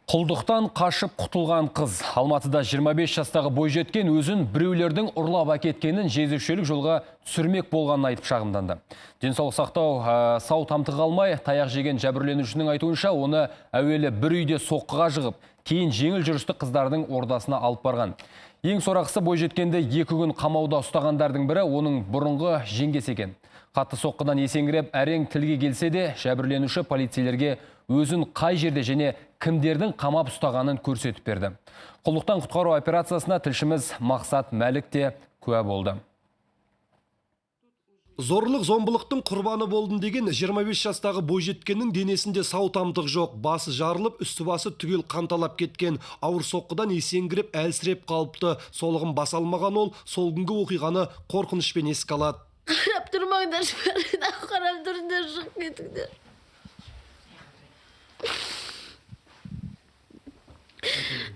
Құлдықтан қашып құтылған қыз. Алматыда 25 жастағы бойжеткен өзін біреулердің ұрлап әкеткенін жезөкшелік жолға түсірмек болғанын айтып шағымданды. Денсаулық сақтау сау тамтыға алмай, таяқ жеген жәбірленушінің айтуынша, оны әуелі бір үйде соққыға жығып, кейін жеңіл жүрісті қыздардың ордасына алып барған. Ең сорақысы, бойжеткенді 2 күн қамауда ұстағандардың бірі оның бұрынғы жеңгесі екен. Қатты соққыдан есеңгіреп, әрең тілге келсе де, жәбірленуші полицейлерге өзін қай жерде және кімдердің қамап ұстағанын көрсетіп берді. Құлдықтан құтқару операциясына тілшіміз Мақсат Мәлік те куә болды. Зорлық зомбылықтың құрбаны болдым деген 25 жастағы бойжеткеннің денесінде сау тамтық жоқ. Басы жарылып, үсті басы түгел қанталап кеткен. Ауыр соққыдан есеңгіреп, әлсіреп қалыпты. Солығын баса алмаған ол, сол күнгі оқиғаны қорқынышпен еске алады. Қарап тұрмаңдар, қарап тұрыңдар, шығып кетіңдер.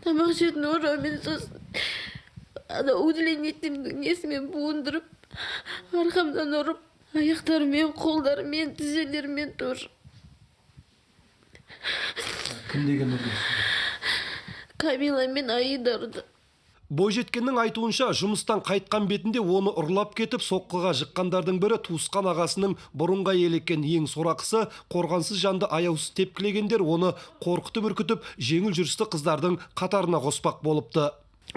Тамақ жейтін орамен сосын удалениетімнің несімен буындырып, арқамдан ұрып, аяқтарымен, қолдарымен, тізелермен тұр. Кім деген ұрды? Камила мен Аидарды. Бойжеткеннің айтуынша, жұмыстан қайтқан бетінде оны ұрлап кетіп, соққыға жыққандардың бірі туысқан ағасының бұрынғы әйелі екен. Ең сорақысы, қорғансыз жанды аяусыз тепкілегендер оны қорқытып үркітіп, жеңіл жүрісті қыздардың қатарына қоспақ болыпты.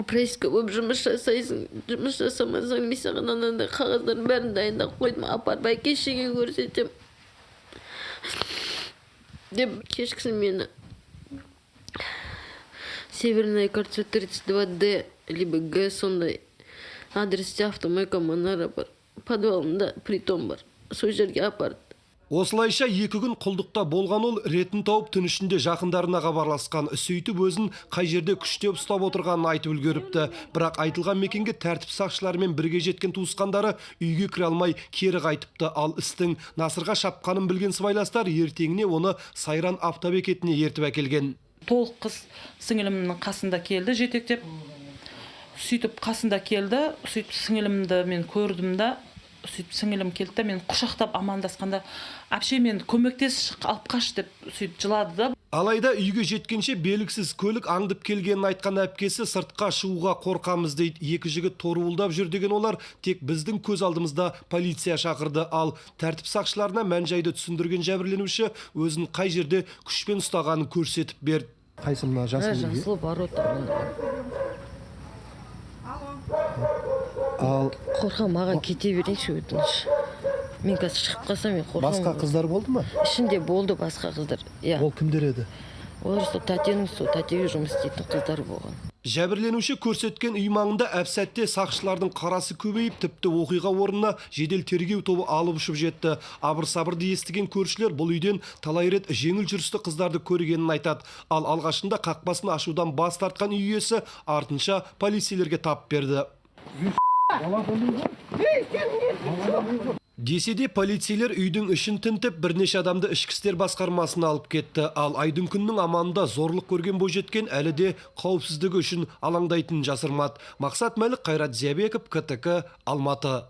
Пресска болып жұмыс жасайсың, жұмыс жасамасаң, мен саған анандай қағаздардың бәрін дайындап қойдым, апарып әке-шешеңе көрсетем деп, кешкісін мені Северная кольцо 32D, либо Г, сондай адресте автомойка Манара бар, подвалында притон бар, сол жерге апарды. Осылайша 2 күн құлдықта болған ол ретін тауып түн ішінде жақындарына хабарласқан. Сөйтіп өзін қай жерде күштеп ұстап отырғанын айтып үлгеріпті. Бірақ айтылған мекенге тәртіп сақшыларымен бірге жеткен туысқандары үйге кіре алмай кері қайтыпты. Ал істің насырға шапқанын білген сыбайластар ертеңіне оны Сайран автобекетіне ертіп әкелген. Толық қыз сіңілімнің қасында келді, жетектеп. Сөйтіп қасында келді, сөйтіп сіңілімді мен көрдім да, сөйтіп сіңілім келді, мен құшақтап амандасқанда, әпше мен көмектес алып қаш деп сөйтіп жылады да. Алайда үйге жеткенше белгісіз көлік аңдып келгенін айтқан әпкесі сыртқа шығуға қорқамыз дейді. 2 жігіт торуылдап жүр деген олар тек біздің көз алдымызда полиция шақырды. Ал тәртіп сақшыларына мән-жайды түсіндірген жәбірленуші өзін қай жерде күшпен ұстағанын көрсетіп берді. Қайсы мына жасыл үйге? Жасыл ворота. Ал Қорқам, маған кете берейінші өтініш. Мен қазір шығып қалсам, мен қорқам. басқа қыздар болды ма? Ішінде болды басқа қыздар. Ол кімдер еді? Олар тәтеге жұмыс істейтін қыздар болған. Жәбірленуші көрсеткен үй маңында әп-сәтте сақшылардың қарасы көбейіп, тіпті оқиға орнына жедел тергеу тобы алып ұшып жетті. Абыр-сабырды естіген көршілер бұл үйден талай рет жеңіл жүрісті қыздарды көргенін айтады. Ал алғашында қақпасын ашудан бас тартқан үй иесі артынша полицейлерге тап берді. Десе де полицейлер үйдің ішін тінтіп, бірнеше адамды ішкі істер басқармасына алып кетті. Ал айдың күннің аманында зорлық көрген бойжеткен әлі де қауіпсіздігі үшін алаңдайтынын жасырмады. Мақсат Мәлік, Қайрат Зиябеков, КТК, Алматы.